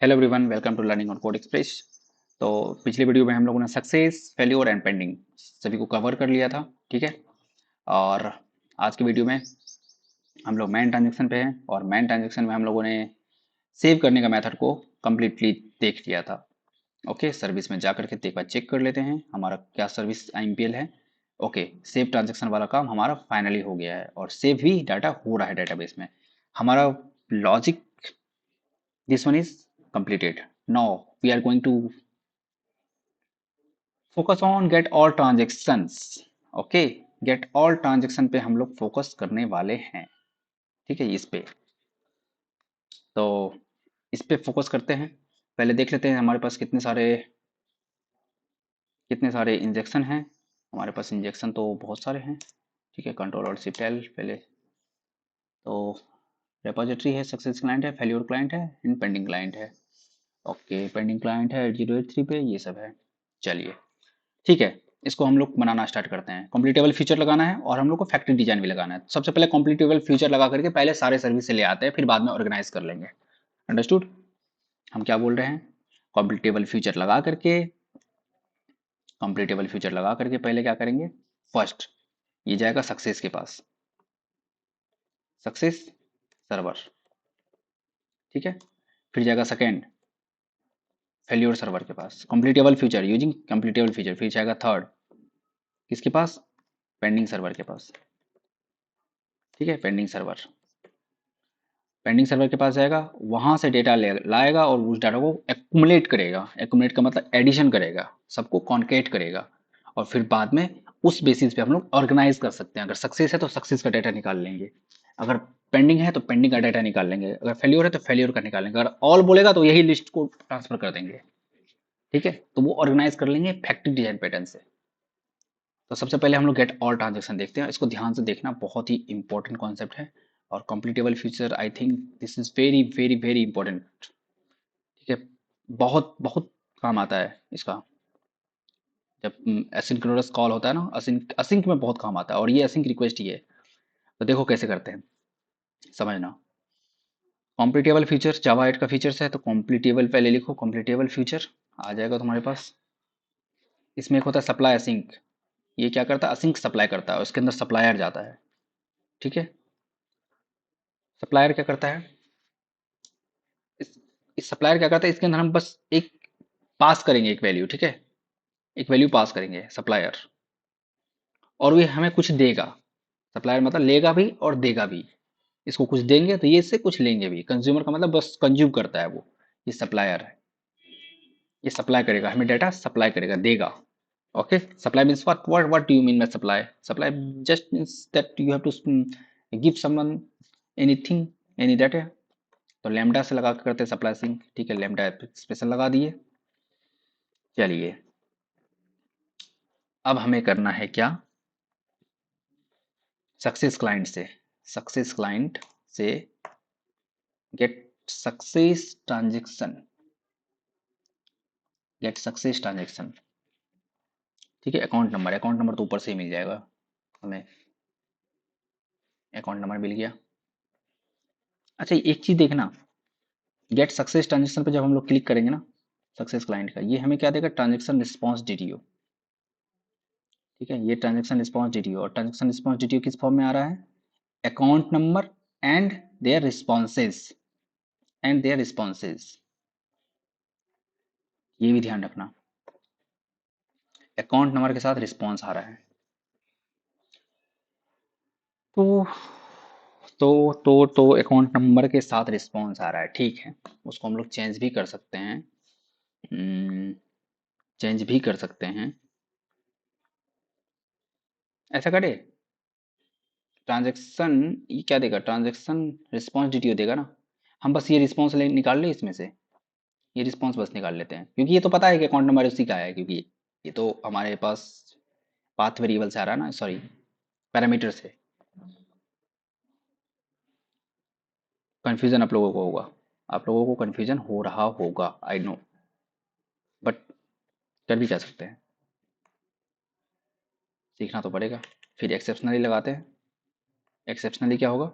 Hello everyone, welcome to learning on code express. तो पिछले video में हम लोगों ने सक्सेस, फेल्योर एंड पेंडिंग सभी को कवर कर लिया था। ठीक है। और आज के वीडियो में हम लोग मैन ट्रांजेक्शन पे हैं और मैन ट्रांजेक्शन में हम लोगों ने सेव करने का मेथड को कम्प्लीटली देख लिया था। ओके, सर्विस में जा करके एक बार चेक कर लेते हैं हमारा क्या सर्विस IMPL है। ओके, सेव ट्रांजेक्शन वाला काम हमारा फाइनली हो गया है और सेव भी डाटा हो रहा है डेटाबेस में। हमारा logic this one is completed. Now we are going to focus on get all transactions. Okay, get all transaction पे हम लोग फोकस करने वाले हैं। ठीक है, इस पे तो इस पे फोकस करते हैं। पहले देख लेते हैं हमारे पास कितने सारे इंजेक्शन हैं। हमारे पास इंजेक्शन तो बहुत सारे हैं। ठीक है, कंट्रोल और शिफ्ट एल पहले। तो रेपोजिटरी है, सक्सेस क्लाइंट है, फेल्योर क्लाइंट है, इन पेंडिंग क्लाइंट है। ओके, पेंडिंग क्लाइंट है 8083 पे, ये सब है। चलिए, ठीक है, इसको हम लोग बनाना स्टार्ट करते हैं। कॉम्प्लीटेबल फीचर लगाना है और हम लोग को फैक्ट्री डिजाइन भी लगाना है। सबसे पहले कॉम्प्लीटेबल फीचर लगा करके पहले सारे सर्विस से ले आते हैं, फिर बाद में ऑर्गेनाइज कर लेंगे। अंडरस्टूड? हम क्या बोल रहे हैं? कॉम्प्लीटेबल फीचर लगा करके पहले क्या करेंगे? फर्स्ट ये जाएगा सक्सेस के पास, सक्सेस सर्वर। ठीक है, फिर जाएगा सेकेंड फेल्योर सर्वर के पास, कॉम्प्लीटेबल फीचर यूजिंग कॉम्प्लीटेबल फीचर। फिर जाएगा थर्ड किसके पास? पेंडिंग सर्वर के पास। ठीक है, पेंडिंग सर्वर के पास जाएगा, वहां से डेटा लाएगा और उस डाटा को एक्यूमुलेट करेगा। एक्यूमुलेट का मतलब एडिशन करेगा, सबको कॉन्केट करेगा और फिर बाद में उस बेसिस पे हम लोग ऑर्गेनाइज कर सकते हैं। अगर सक्सेस है तो सक्सेस का डाटा निकाल लेंगे, अगर पेंडिंग है तो पेंडिंग का डाटा निकाल लेंगे, अगर फेल्योर है तो फेल्योर का निकालेंगे, अगर ऑल बोलेगा तो यही लिस्ट को ट्रांसफर कर देंगे। ठीक है, तो वो ऑर्गेनाइज कर लेंगे फैक्ट्री डिजाइन पैटर्न से। तो सबसे पहले हम लोग गेट ऑल ट्रांजेक्शन देखते हैं। इसको ध्यान से देखना, बहुत ही इंपॉर्टेंट कॉन्सेप्ट है। और completable future, I think this is very very very important. ठीक है, बहुत बहुत काम आता है इसका। जब एसिंक्रोनस कॉल होता है ना, असिंक असिंक में बहुत काम आता है और ये असिंक रिक्वेस्ट ही है। तो देखो कैसे करते हैं, समझना। कॉम्प्लीटेबल फ्यूचर जावा 8 का फीचर्स है, तो कॉम्प्लीटेबल पहले लिखो, कॉम्प्लीटेबल फ्यूचर आ जाएगा तुम्हारे पास। इसमें एक होता है सप्लाई असिंक। ये क्या करता है? असिंक सप्लाई करता है, उसके अंदर सप्लायर जाता है। ठीक है, सप्लायर क्या करता है? इस इस सप्लायर क्या करता है, इसके अंदर हम बस एक पास करेंगे, एक वैल्यू। ठीक है, एक वैल्यू पास करेंगे सप्लायर, और वो हमें कुछ देगा। सप्लायर मतलब लेगा भी और देगा भी। इसको कुछ देंगे तो ये इससे कुछ लेंगे भी। कंज्यूमर का मतलब बस कंज्यूम करता है वो। ये सप्लायर है, ये सप्लाई करेगा, हमें डाटा सप्लाई करेगा, देगा। Okay, supply means what do you mean by supply? Supply just means that you have to give someone anything, any data. तो लैम्डा से लगा के करते हैं सप्लाई सिंक। ठीक है, लैम्डा स्पेशल लगा दिए। चलिए, अब हमें करना है क्या? सक्सेस क्लाइंट से, सक्सेस क्लाइंट से get success transaction, get success transaction. ठीक है, अकाउंट नंबर तो ऊपर से ही मिल जाएगा हमें। अकाउंट नंबर मिल गया। अच्छा, एक चीज देखना, गेट सक्सेस ट्रांजेक्शन पे जब हम लोग क्लिक करेंगे ना, सक्सेस क्लाइंट का, ये हमें क्या देगा? Transaction response DTO। ठीक है, ये ट्रांजेक्शन रिस्पॉन्स DTO, और ट्रांजेक्शन रिस्पॉन्स DTO किस फॉर्म में आ रहा है? Account number and their responses, ये भी ध्यान रखना, अकाउंट नंबर के साथ रिस्पॉन्स आ रहा है। तो तो अकाउंट नंबर के साथ रिस्पॉन्स आ रहा है। ठीक है, उसको हम लोग चेंज भी कर सकते हैं। चेंज भी कर सकते हैं, ऐसा करे। ट्रांजेक्शन, ये क्या देगा? ट्रांजेक्शन रिस्पॉन्स DTO देगा ना। हम बस ये रिस्पॉन्स निकाल ले इसमें से, ये रिस्पॉन्स बस निकाल लेते हैं, क्योंकि ये तो पता है कि अकाउंट नंबर उसी का है, क्योंकि ये तो हमारे पास पाथ वेरिएबल से आ रहा है ना, सॉरी पैरामीटर से। कन्फ्यूजन आप लोगों को कन्फ्यूजन हो रहा होगा, आई नो, बट कर भी क्या सकते हैं, सीखना तो पड़ेगा। फिर एक्सेप्शनली लगाते हैं। एक्सेप्शनली क्या होगा?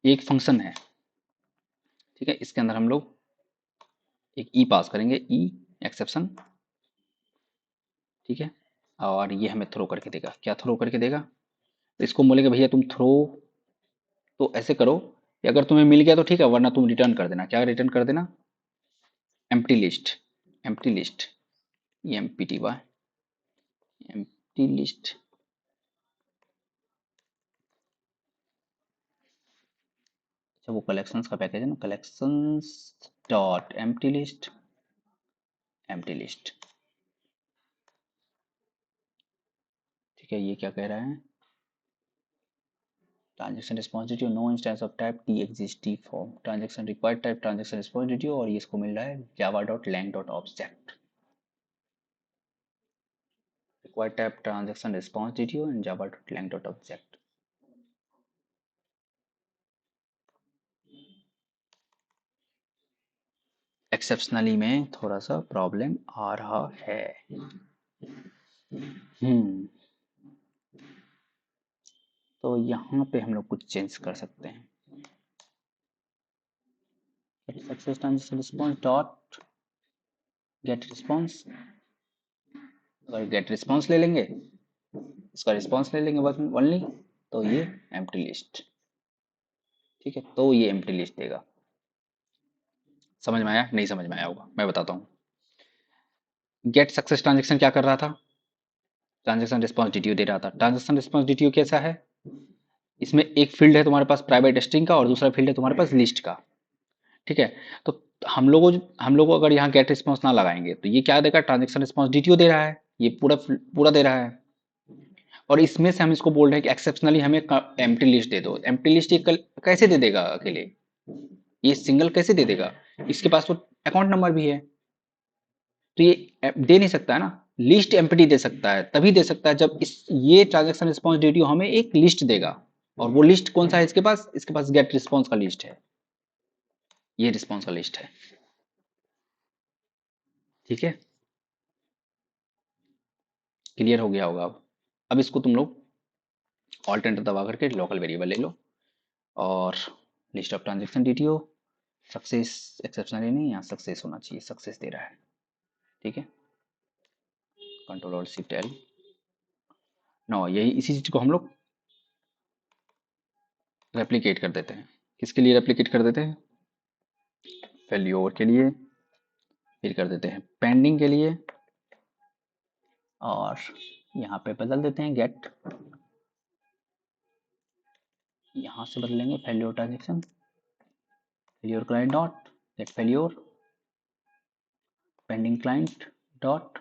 ये एक फंक्शन है। ठीक है, इसके अंदर हम लोग एक ई पास करेंगे, ई एक्सेप्शन, ठीक है। और ये हमें थ्रो करके देगा। क्या थ्रो करके देगा? तो इसको बोलेंगे भैया तुम थ्रो, तो ऐसे करो कि अगर तुम्हें मिल गया तो ठीक है, वरना तुम रिटर्न कर देना। क्या रिटर्न कर देना? Empty list, empty list, M P T Y, empty list. अच्छा वो कलेक्शंस का पैकेज है ना, collections dot empty list, empty list, ठीक है। ये क्या कह रहा है? Transaction response detail, no instance of type T exist form, transaction required type transaction response detail, और ये इसको मिल रहा है Java dot lang dot object, required type transaction response detail and Java dot lang dot object. Exceptionally में थोड़ा सा problem आ रहा है। हम्म, तो यहाँ पे हम लोग कुछ चेंज कर सकते हैं। Success transaction response dot gate response, अगर गेट रिस्पॉन्स ले लेंगे, इसका रिस्पॉन्स ले लेंगे बस ओनली, तो ये एम्प्टी लिस्ट, ठीक है। तो ये एम्प्टी लिस्ट देगा। समझ में आया? नहीं समझ में आया होगा, मैं बताता हूँ। गेट सक्सेस ट्रांजेक्शन क्या कर रहा था? ट्रांजेक्शन रिस्पॉन्स डिटेल दे रहा था। ट्रांजेक्शन रिस्पॉन्स डिटेल कैसा है? इसमें एक फील्ड है तुम्हारे पास प्राइवेट स्ट्रिंग का और दूसरा फील्ड है तुम्हारे पास लिस्ट का, ठीक है। तो हम लोग अगर यहाँ गेट रिस्पॉन्स ना लगाएंगे तो ये क्या देगा? ट्रांजेक्शन रिस्पॉन्स डिटेल दे रहा है, ये पूरा पूरा दे रहा है। और इसमें से हम इसको बोल रहे हैं कि एक्सेप्शनली हमें एम्प्टी लिस्ट दे दो। एम्प्टी लिस्ट ये कैसे दे देगा अकेले? ये सिंगल कैसे दे देगा? इसके पास तो अकाउंट नंबर भी है, तो ये दे नहीं सकता है ना। लिस्ट एम्प्टी दे सकता है, तभी दे सकता है जब इस ये ट्रांजेक्शन रिस्पॉन्स डिटेल हमें एक लिस्ट देगा। और वो लिस्ट कौन सा है इसके पास? इसके पास गेट रिस्पॉन्स का लिस्ट है, ये रिस्पॉन्स का लिस्ट है, ठीक है। क्लियर हो गया होगा अब इसको तुम लोग ऑल्ट एंटर दबा करके लोकल वेरिएबल ले लो, और list of transaction detail, success exceptionally नहीं, यहाँ सक्सेस होना चाहिए, सक्सेस दे रहा है, ठीक है। कंट्रोल और शिफ्ट एल, नो यही इसी चीज को हम लोग रेप्लिकेट कर देते हैं। किसके लिए रेप्लिकेट कर देते हैं? फेल्योर के लिए, फिर कर देते हैं पेंडिंग के लिए, और यहाँ पे बदल देते हैं गेट, यहाँ से बदलेंगे failure transaction, failure client dot gate failure, pending client dot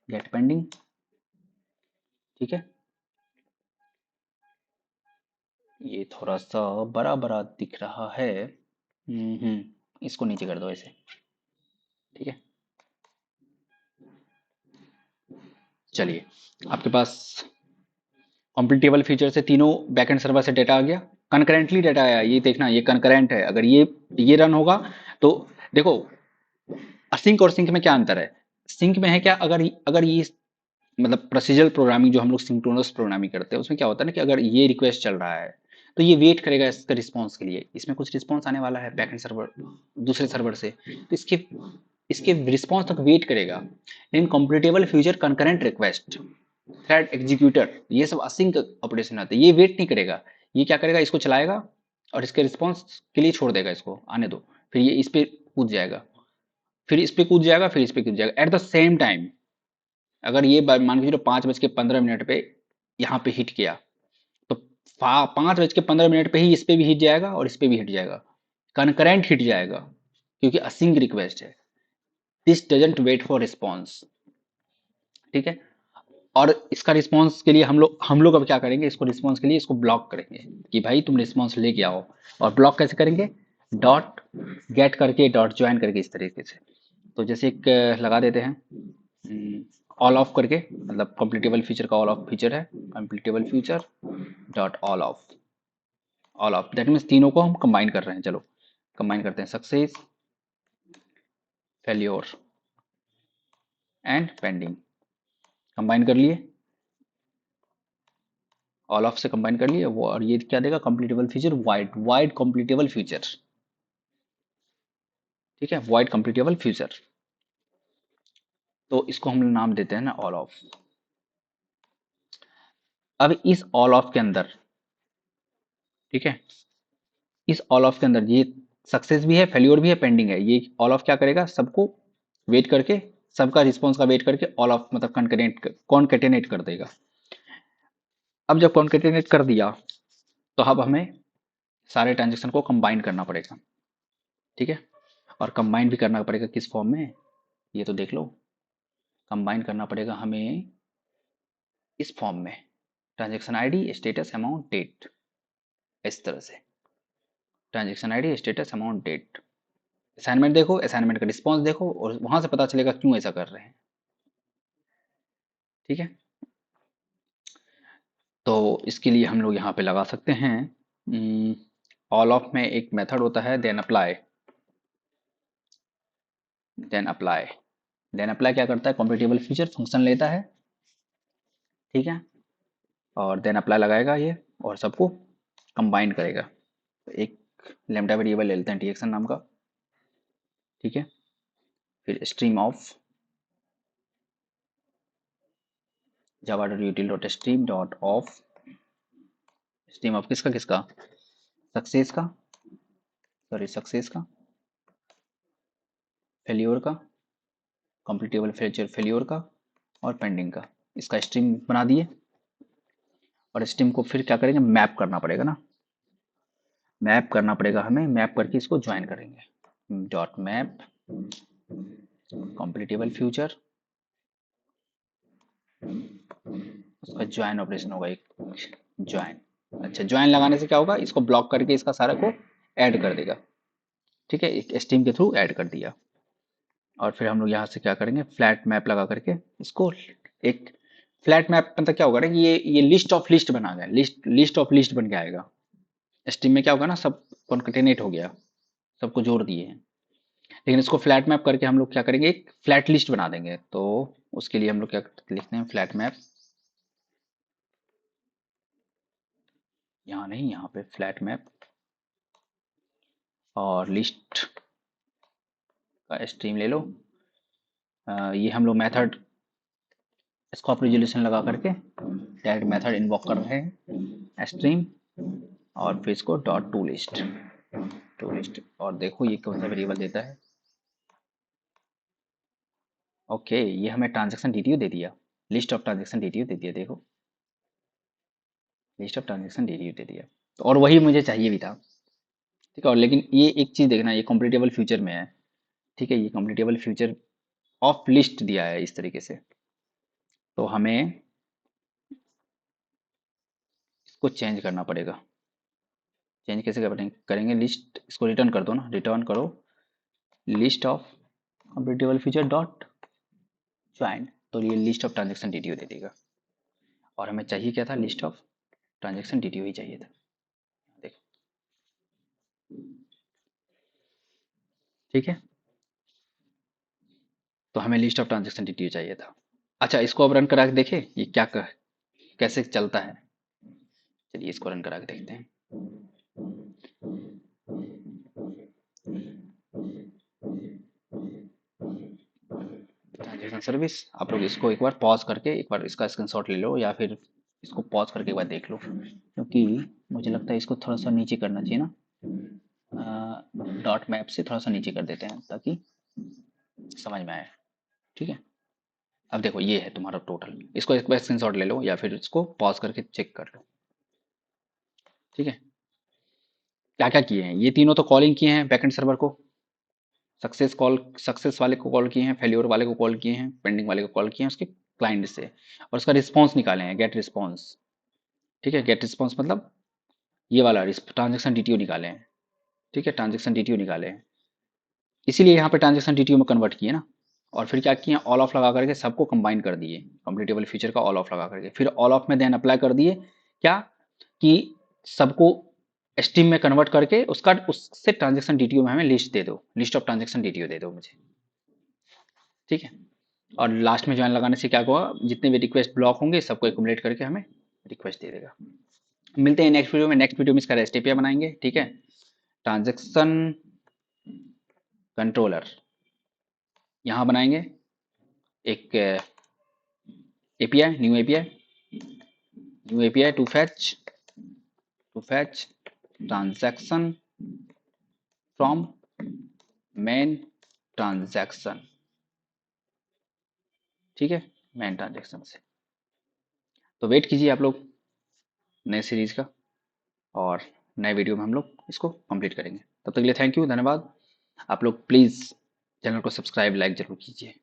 gate pending, ठीक है। ये थोड़ा सा बड़ा बड़ा दिख रहा है, इसको नीचे कर दो ऐसे, ठीक है। चलिए, आपके पास कंप्लीट टेबल फीचर से तीनों बैकएंड सर्वर से डेटा आ गया, कनकरेंटली डेटा आया, ये देखना ये कनकरेंट है। अगर ये रन होगा तो देखो, सिंक और सिंक में क्या अंतर है? सिंक में है क्या, अगर अगर ये मतलब प्रोसीजरल प्रोग्रामिंग जो हम लोग सिंक्रोनस प्रोग्रामिंग करते हैं उसमें क्या होता है ना कि अगर ये रिक्वेस्ट चल रहा है तो ये वेट करेगा इसका रिस्पॉन्स के लिए, इसमें कुछ रिस्पॉन्स आने वाला है बैकएंड सर्वर दूसरे सर्वर से, तो इसके इसके रिस्पॉन्स तक वेट करेगा। लेकिन compatible future concurrent request, thread executor, ये सब असिंक ऑपरेशन आते हैं, ये वेट नहीं करेगा। ये क्या करेगा? इसको चलाएगा और इसके रिस्पॉन्स के लिए छोड़ देगा, इसको आने दो, फिर ये इस पे कूद जाएगा, फिर इस पे कूद जाएगा, फिर इस पे कूद जाएगा एट द सेम टाइम। अगर ये मान के चलो 5:15 पे यहाँ पे हिट किया, तो 5:15 पे ही इस पे भी हिट जाएगा और इस पे भी हिट जाएगा, कनकरेंट हिट जाएगा, क्योंकि असिंक रिक्वेस्ट है। This doesn't wait for response, ठीक है। और इसका रिस्पॉन्स के लिए हम लोग अब क्या करेंगे? इसको रिस्पॉन्स के लिए इसको ब्लॉक करेंगे कि भाई तुम रिस्पॉन्स लेके आओ। और ब्लॉक कैसे करेंगे? डॉट गेट करके डॉट ज्वाइन करके, इस तरीके से। तो जैसे एक लगा देते हैं ऑल ऑफ करके, मतलब कम्प्लीटेबल फीचर का ऑल ऑफ फीचर है, completable feature dot all of that means तीनों को हम कंबाइन कर रहे हैं। चलो कंबाइन करते हैं, success, failure and pending, combine कर लिए, ऑल ऑफ से कंबाइन कर लिए वो, और ये क्या देगा? कंप्लीटेबल फीचर वाइड, वाइड कंप्लीटेबल फीचर, ठीक है, वॉइड कंप्लीटेबल फ्यूचर। तो इसको हम नाम देते हैं ना ऑल ऑफ। अब इस ऑल ऑफ के अंदर, ठीक है, इस ऑल ऑफ के अंदर ये सक्सेस भी है, फेल्योर भी है, पेंडिंग है। ये ऑल ऑफ क्या करेगा, सबको वेट करके, सबका रिस्पॉन्स का वेट करके ऑल ऑफ मतलब कॉन्केटेनेट कर देगा। अब जब कॉन्केटेनेट कर दिया तो अब हमें सारे ट्रांजेक्शन को कंबाइन करना पड़ेगा, ठीक है। और कंबाइन भी करना पड़ेगा किस फॉर्म में, ये तो देख लो। कंबाइन करना पड़ेगा हमें इस फॉर्म में, transaction ID status amount date, इस तरह से transaction ID status amount date. Assignment देखो, असाइनमेंट का रिस्पॉन्स देखो और वहां से पता चलेगा क्यों ऐसा कर रहे हैं, ठीक है। तो इसके लिए हम लोग यहाँ पे लगा सकते हैं ऑल ऑफ में एक मेथड होता है then apply. Then apply, then apply क्या करता है, कॉम्पिटेबल फीचर फंक्शन लेता है, ठीक है, और देन अप्लाई लगाएगा ये और सबको कंबाइन करेगा। तो एक लेमडा वेरिएबल ले लेते हैं टीएक्सन नाम का, ठीक है। फिर stream of java.util.stream.off, stream of किसका किसका, सक्सेस का, सॉरी सक्सेस का, फेल्योर का, कंप्लीटेबल फीचर फेल्योर का और पेंडिंग का, इसका स्ट्रीम बना दिए। और स्ट्रीम को फिर क्या करेंगे, मैप करना पड़ेगा ना, मैप करना पड़ेगा हमें, मैप करके इसको ज्वाइन करेंगे। डॉट मैप कंप्लीटेबल फ्यूचर, उसका ज्वाइन ऑपरेशन होगा एक, ज्वाइन। अच्छा, ज्वाइन लगाने से क्या होगा, इसको ब्लॉक करके इसका सारा को ऐड कर देगा, ठीक है, एक स्ट्रीम के थ्रू ऐड कर दिया। और फिर हम लोग यहाँ से क्या करेंगे, फ्लैट मैप लगा करके इसको एक, फ्लैट मैप मतलब क्या होगा ना कि ये लिस्ट ऑफ लिस्ट बना गया, लिस्ट ऑफ लिस्ट बन के आएगा। स्ट्रीम में क्या होगा ना, सब कॉन्केटेनेट हो गया, सबको जोड़ दिए हैं। लेकिन इसको फ्लैट मैप करके हम लोग क्या करेंगे, एक फ्लैट लिस्ट बना देंगे। तो उसके लिए हम लोग क्या लिखते हैं, फ्लैट मैप, यहाँ नहीं, यहाँ पे फ्लैट मैप और लिस्ट का स्ट्रीम ले लो। ये हम लोग मेथड, इसको आप रिजोल्यूशन लगा करके डायरेक्ट मेथड इन्वोक कर रहे हैं स्ट्रीम, और फिर इसको dot to list, to list, और देखो ये कौन सा वेरिएबल देता है। ओके, ये हमें ट्रांजेक्शन डिटेल दे दिया, लिस्ट ऑफ ट्रांजेक्शन डिटेल दे दिया, देखो लिस्ट ऑफ ट्रांजेक्शन डिटेल दे दिया। तो और वही मुझे चाहिए भी था, ठीक है। और लेकिन ये एक चीज़ देखना, ये कॉम्पिटेबल फ्यूचर में है, ठीक है, ये कॉम्पिटेबल फ्यूचर ऑफ लिस्ट दिया है इस तरीके से। तो हमें इसको चेंज करना पड़ेगा। चेंज कैसे करेंगे, लिस्ट, इसको रिटर्न कर दो ना, रिटर्न करो list of completable feature dot join, तो ये लिस्ट ऑफ ट्रांजेक्शन डिटेल दे देगा। और हमें चाहिए क्या था, लिस्ट ऑफ ट्रांजेक्शन डिटेल ही चाहिए था, देखो, ठीक है। तो हमें लिस्ट ऑफ ट्रांजेक्शन डिटेल चाहिए था। अच्छा, इसको अब रन करा के देखें ये क्या कैसे चलता है। चलिए इसको रन करा के देखते हैं। ट्रांजेक्शन सर्विस, आप लोग इसको एक बार पॉज करके एक बार इसका स्क्रीनशॉट ले लो, या फिर इसको पॉज करके एक बार देख लो, क्योंकि मुझे लगता है इसको थोड़ा सा नीचे करना चाहिए ना, डॉट मैप से थोड़ा सा नीचे कर देते हैं ताकि समझ में आए, ठीक है। अब देखो ये है तुम्हारा टोटल, इसको एक बार स्क्रीनशॉट ले लो या फिर इसको पॉज करके चेक कर लो, ठीक है। क्या क्या किए हैं, ये तीनों तो कॉलिंग किए हैं बैकएंड सर्वर को, सक्सेस वाले को कॉल किए हैं, फेल्योर वाले को कॉल किए हैं, पेंडिंग वाले को कॉल किए हैं उसके क्लाइंट से, और उसका रिस्पॉन्स निकाले हैं, गेट रिस्पॉन्स, ठीक है। गेट रिस्पॉन्स मतलब ये वाला ट्रांजेक्शन डीटीओ निकाले हैं, ठीक है, ट्रांजेक्शन डीटीओ निकाले हैं, इसीलिए यहाँ पे ट्रांजेक्शन डीटीओ में कन्वर्ट किए ना। और फिर क्या किए, ऑल ऑफ लगा करके सबको कंबाइन कर दिए, कंप्लीटेबल फीचर का ऑल ऑफ लगा करके, फिर ऑल ऑफ में देन अप्लाई कर दिए, क्या कि सबको स्ट्रीम में कन्वर्ट करके उसका उससे ट्रांजेक्शन डीटीओ में हमें लिस्ट दे दो, लिस्ट ऑफ ट्रांजेक्शन डीटीओ दे दो मुझे, ठीक है। और लास्ट में ज्वाइन लगाने से क्या होगा, जितने भी रिक्वेस्ट ब्लॉक होंगे सबको एक्युमुलेट करके हमें रिक्वेस्ट दे देगा। मिलते हैं नेक्स्ट वीडियो में, नेक्स्ट वीडियो में इसका रेस्ट एपीआई बनाएंगे, ठीक है। ट्रांजेक्शन कंट्रोलर यहाँ बनाएंगे एक API, new API to fetch transaction from main transaction. ठीक है, मेन ट्रांजैक्शन से। तो वेट कीजिए आप लोग नए सीरीज का, और नए वीडियो में हम लोग इसको कंप्लीट करेंगे। तब तक के लिए थैंक यू, धन्यवाद। आप लोग प्लीज़ चैनल को सब्सक्राइब लाइक जरूर कीजिए।